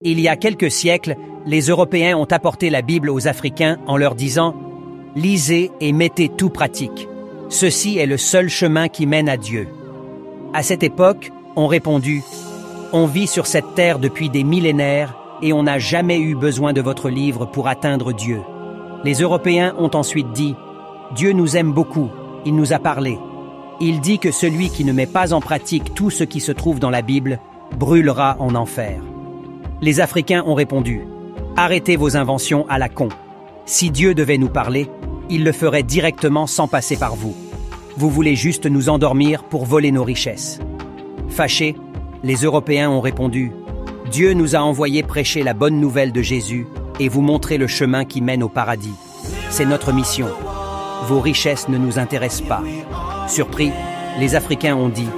Il y a quelques siècles, les Européens ont apporté la Bible aux Africains en leur disant « Lisez et mettez tout pratique. Ceci est le seul chemin qui mène à Dieu. » À cette époque, on répondit « On vit sur cette terre depuis des millénaires et on n'a jamais eu besoin de votre livre pour atteindre Dieu. » Les Européens ont ensuite dit « Dieu nous aime beaucoup, il nous a parlé. Il dit que celui qui ne met pas en pratique tout ce qui se trouve dans la Bible brûlera en enfer. » Les Africains ont répondu « Arrêtez vos inventions à la con. Si Dieu devait nous parler, il le ferait directement sans passer par vous. Vous voulez juste nous endormir pour voler nos richesses. » Fâchés, les Européens ont répondu « Dieu nous a envoyé prêcher la bonne nouvelle de Jésus et vous montrer le chemin qui mène au paradis. C'est notre mission. Vos richesses ne nous intéressent pas. » Surpris, les Africains ont dit «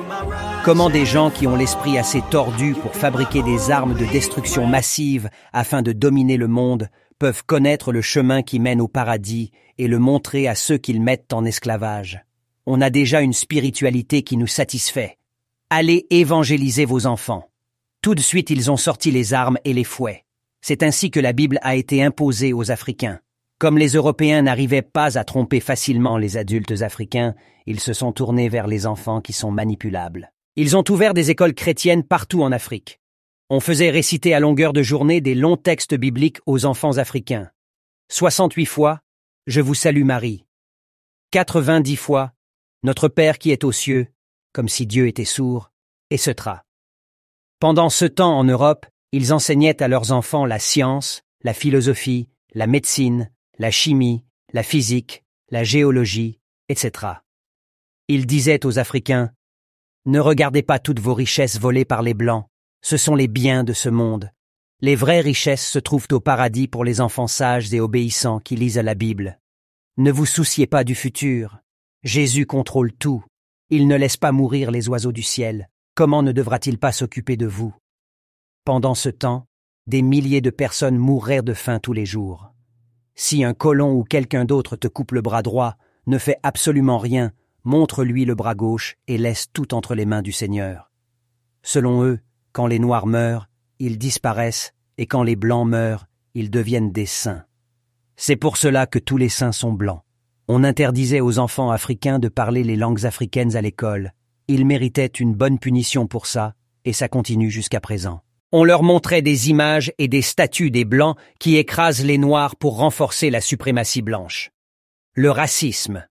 Comment des gens qui ont l'esprit assez tordu pour fabriquer des armes de destruction massive afin de dominer le monde peuvent connaître le chemin qui mène au paradis et le montrer à ceux qu'ils mettent en esclavage? On a déjà une spiritualité qui nous satisfait. Allez évangéliser vos enfants. » Tout de suite, ils ont sorti les armes et les fouets. C'est ainsi que la Bible a été imposée aux Africains. Comme les Européens n'arrivaient pas à tromper facilement les adultes africains, ils se sont tournés vers les enfants qui sont manipulables. Ils ont ouvert des écoles chrétiennes partout en Afrique. On faisait réciter à longueur de journée des longs textes bibliques aux enfants africains. 68 fois « Je vous salue Marie ». 90 fois « Notre Père qui est aux cieux », comme si Dieu était sourd, etc. Pendant ce temps en Europe, ils enseignaient à leurs enfants la science, la philosophie, la médecine, la chimie, la physique, la géologie, etc. Ils disaient aux Africains « Ne regardez pas toutes vos richesses volées par les Blancs, ce sont les biens de ce monde. Les vraies richesses se trouvent au paradis pour les enfants sages et obéissants qui lisent la Bible. Ne vous souciez pas du futur. Jésus contrôle tout. Il ne laisse pas mourir les oiseaux du ciel. Comment ne devra-t-il pas s'occuper de vous? » Pendant ce temps, des milliers de personnes mourraient de faim tous les jours. Si un colon ou quelqu'un d'autre te coupe le bras droit, ne fais absolument rien, montre-lui le bras gauche et laisse tout entre les mains du Seigneur. Selon eux, quand les Noirs meurent, ils disparaissent, et quand les Blancs meurent, ils deviennent des saints. C'est pour cela que tous les saints sont blancs. On interdisait aux enfants africains de parler les langues africaines à l'école. Ils méritaient une bonne punition pour ça, et ça continue jusqu'à présent. On leur montrait des images et des statues des Blancs qui écrasent les Noirs pour renforcer la suprématie blanche. Le racisme.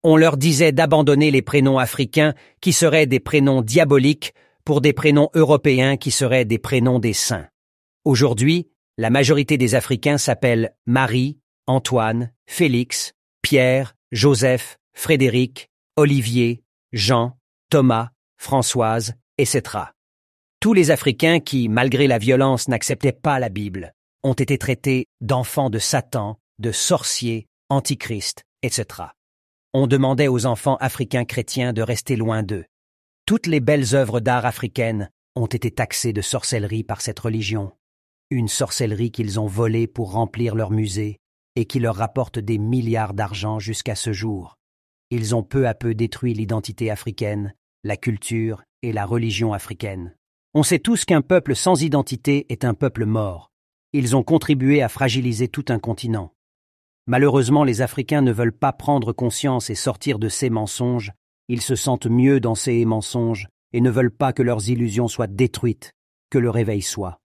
On leur disait d'abandonner les prénoms africains qui seraient des prénoms diaboliques pour des prénoms européens qui seraient des prénoms des saints. Aujourd'hui, la majorité des Africains s'appellent Marie, Antoine, Félix, Pierre, Joseph, Frédéric, Olivier, Jean, Thomas, Françoise, etc. Tous les Africains qui, malgré la violence, n'acceptaient pas la Bible, ont été traités d'enfants de Satan, de sorciers, antichrist, etc. On demandait aux enfants africains chrétiens de rester loin d'eux. Toutes les belles œuvres d'art africaines ont été taxées de sorcellerie par cette religion. Une sorcellerie qu'ils ont volée pour remplir leur musée et qui leur rapporte des milliards d'argent jusqu'à ce jour. Ils ont peu à peu détruit l'identité africaine, la culture et la religion africaine. On sait tous qu'un peuple sans identité est un peuple mort. Ils ont contribué à fragiliser tout un continent. Malheureusement, les Africains ne veulent pas prendre conscience et sortir de ces mensonges. Ils se sentent mieux dans ces mensonges et ne veulent pas que leurs illusions soient détruites, que le réveil soit.